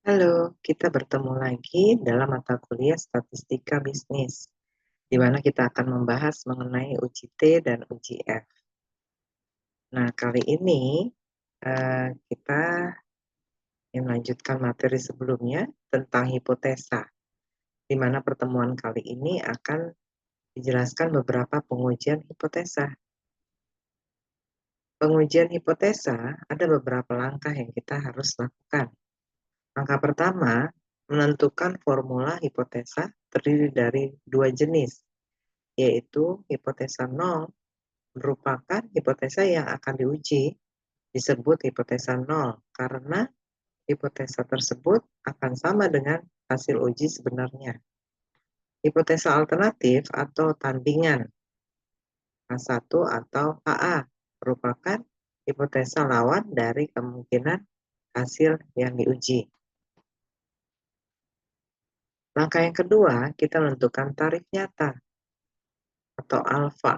Halo, kita bertemu lagi dalam mata kuliah Statistika Bisnis, di mana kita akan membahas mengenai uji T dan uji F. Nah, kali ini kita melanjutkan materi sebelumnya tentang hipotesa, di mana pertemuan kali ini akan dijelaskan beberapa pengujian hipotesa. Pengujian hipotesa ada beberapa langkah yang kita harus lakukan. Langkah pertama, menentukan formula hipotesa terdiri dari dua jenis, yaitu hipotesa nol merupakan hipotesa yang akan diuji, disebut hipotesa nol, karena hipotesa tersebut akan sama dengan hasil uji sebenarnya. Hipotesa alternatif atau tandingan H1 atau HA merupakan hipotesa lawan dari kemungkinan hasil yang diuji. Langkah yang kedua, kita menentukan tarif nyata atau alfa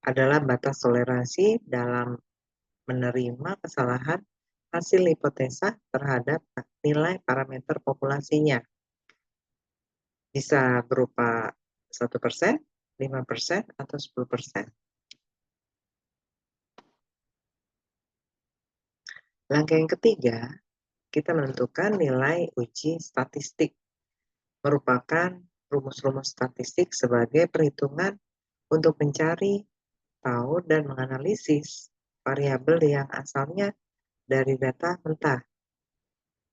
adalah batas toleransi dalam menerima kesalahan hasil hipotesa terhadap nilai parameter populasinya. Bisa berupa 1%, 5%, atau 10%. Langkah yang ketiga, kita menentukan nilai uji statistik. Merupakan rumus-rumus statistik sebagai perhitungan untuk mencari, tahu, dan menganalisis variabel yang asalnya dari data mentah.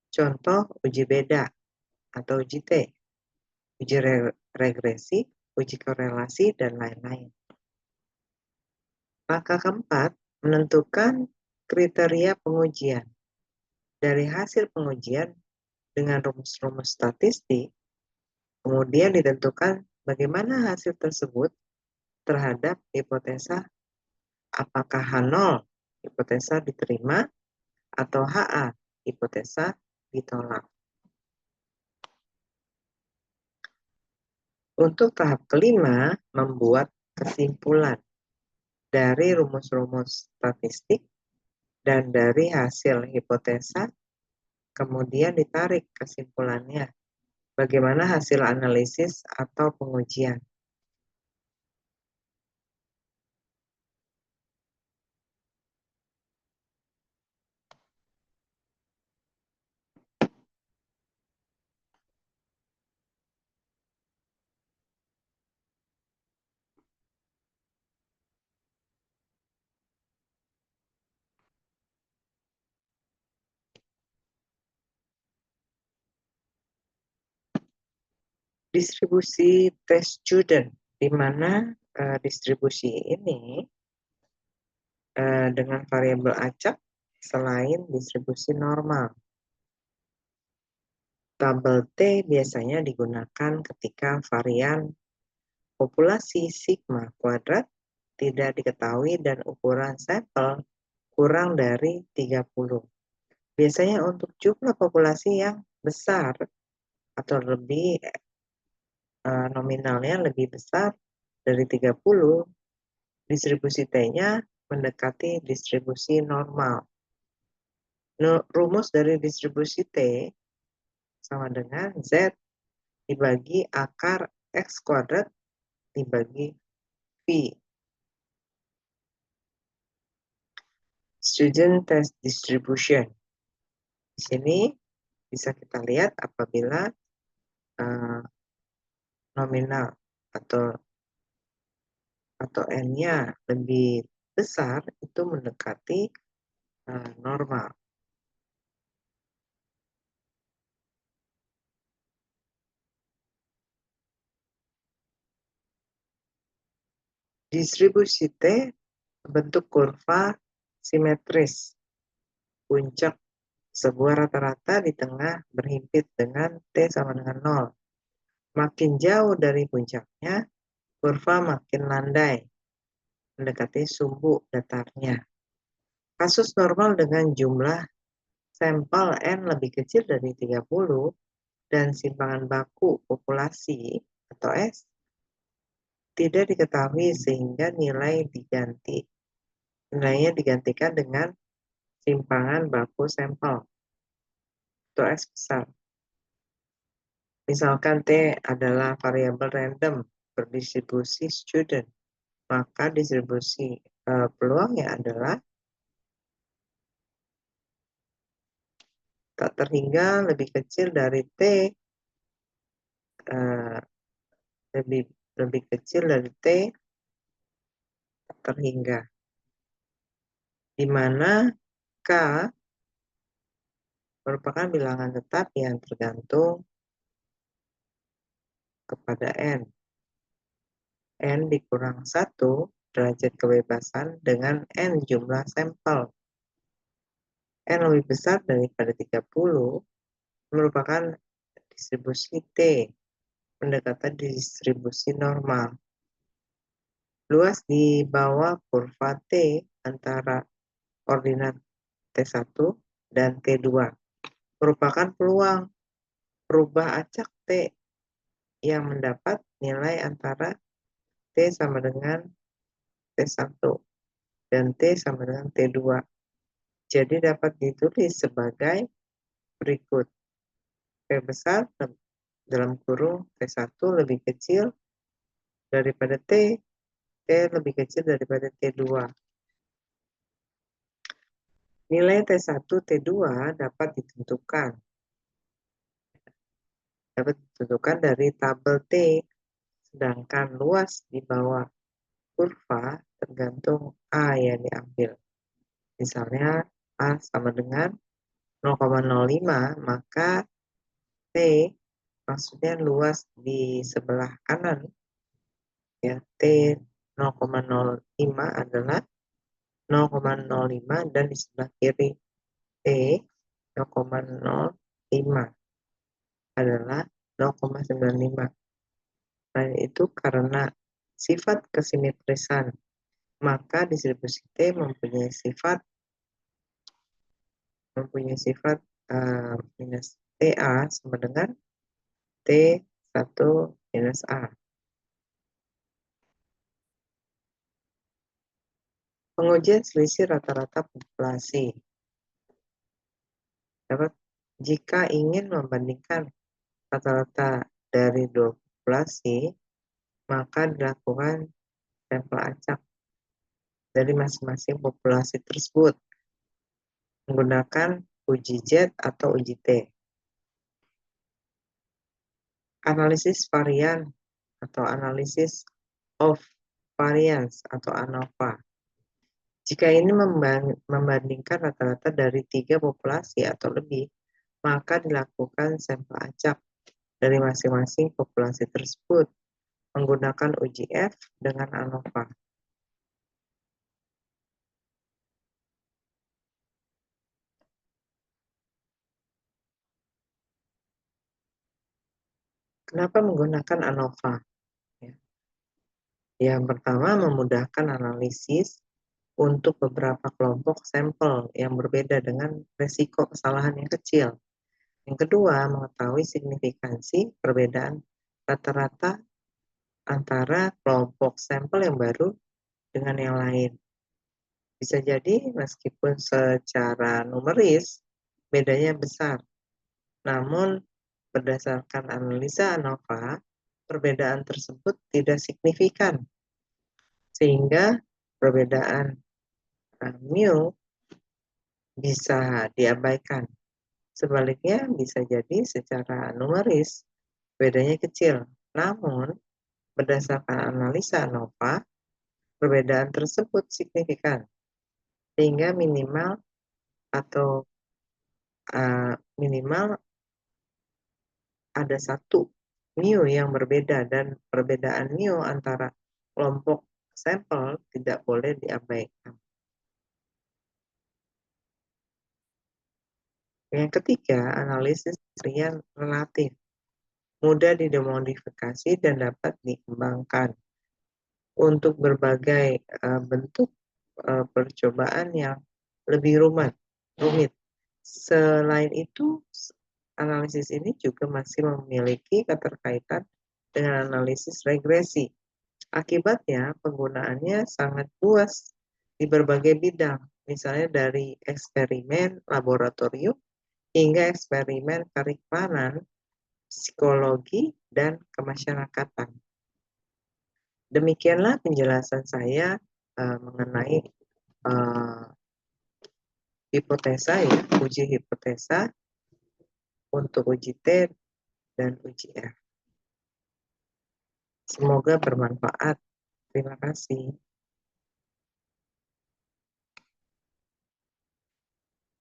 Contoh uji beda atau uji T, uji regresi, uji korelasi, dan lain-lain. Langkah keempat, menentukan kriteria pengujian. Dari hasil pengujian dengan rumus-rumus statistik, kemudian ditentukan bagaimana hasil tersebut terhadap hipotesa, apakah H0 hipotesa diterima atau HA hipotesa ditolak. Untuk tahap kelima, membuat kesimpulan dari rumus-rumus statistik dan dari hasil hipotesa, kemudian ditarik kesimpulannya. Bagaimana hasil analisis atau pengujian? Distribusi test student, di mana distribusi ini dengan variabel acak selain distribusi normal. Tabel T biasanya digunakan ketika varian populasi sigma kuadrat tidak diketahui dan ukuran sampel kurang dari 30. Biasanya untuk jumlah populasi yang besar atau lebih nominalnya lebih besar dari 30, distribusi T-nya mendekati distribusi normal. Rumus dari distribusi T sama dengan Z dibagi akar X kuadrat dibagi V. Student test distribution. Di sini bisa kita lihat apabila nominal atau N-nya lebih besar, itu mendekati normal. Distribusi T bentuk kurva simetris. Puncak sebuah rata-rata di tengah berhimpit dengan T sama dengan 0. Makin jauh dari puncaknya, kurva makin landai, mendekati sumbu datarnya. Kasus normal dengan jumlah sampel N lebih kecil dari 30 dan simpangan baku populasi atau S tidak diketahui sehingga nilainya digantikan dengan simpangan baku sampel. atau S besar. Misalkan T adalah variabel random berdistribusi student, maka distribusi peluangnya adalah tak terhingga lebih kecil dari T, lebih kecil dari T tak terhingga, di mana K merupakan bilangan tetap yang tergantung kepada N. N dikurang 1 derajat kebebasan dengan N jumlah sampel. N lebih besar daripada 30 merupakan distribusi T, mendekati distribusi normal. Luas di bawah kurva T antara koordinat T1 dan T2 merupakan peluang perubah acak T yang mendapat nilai antara T sama dengan T1 dan T sama dengan T2. Jadi dapat ditulis sebagai berikut. P besar dalam kurung T1 lebih kecil daripada T, T lebih kecil daripada T2. Nilai T1, T2 dapat ditentukan dari tabel T, sedangkan luas di bawah kurva tergantung A yang diambil. Misalnya A sama dengan 0,05, maka T maksudnya luas di sebelah kanan, ya, T 0,05 adalah 0,05 dan di sebelah kiri T 0,05 adalah 0,95. Selain itu, karena sifat kesimetrisan, maka distribusi T mempunyai sifat minus TA sama dengan T1 minus A. Pengujian selisih rata-rata populasi. Jika ingin membandingkan rata-rata dari dua populasi, maka dilakukan sampel acak dari masing-masing populasi tersebut menggunakan uji Z atau uji T. Analisis varian atau analisis of variance atau ANOVA. Jika ini membandingkan rata-rata dari 3 populasi atau lebih, maka dilakukan sampel acak dari masing-masing populasi tersebut menggunakan uji F dengan ANOVA. Kenapa menggunakan ANOVA? Yang pertama, memudahkan analisis untuk beberapa kelompok sampel yang berbeda dengan resiko kesalahan yang kecil. Yang kedua, mengetahui signifikansi perbedaan rata-rata antara kelompok sampel yang baru dengan yang lain. Bisa jadi meskipun secara numeris bedanya besar, namun berdasarkan analisa ANOVA, perbedaan tersebut tidak signifikan, sehingga perbedaan mu bisa diabaikan. Sebaliknya, bisa jadi secara numeris bedanya kecil, namun berdasarkan analisa ANOVA, perbedaan tersebut signifikan, sehingga minimal ada satu mu yang berbeda, dan perbedaan mu antara kelompok sampel tidak boleh diabaikan. Yang ketiga, analisis varian relatif. Mudah dimodifikasi dan dapat dikembangkan untuk berbagai bentuk percobaan yang lebih rumit. Selain itu, analisis ini juga masih memiliki keterkaitan dengan analisis regresi. Akibatnya, penggunaannya sangat luas di berbagai bidang, misalnya dari eksperimen laboratorium hingga eksperimen periklanan, psikologi, dan kemasyarakatan. Demikianlah penjelasan saya mengenai hipotesa ya, uji hipotesa untuk uji T dan uji F. Semoga bermanfaat. Terima kasih.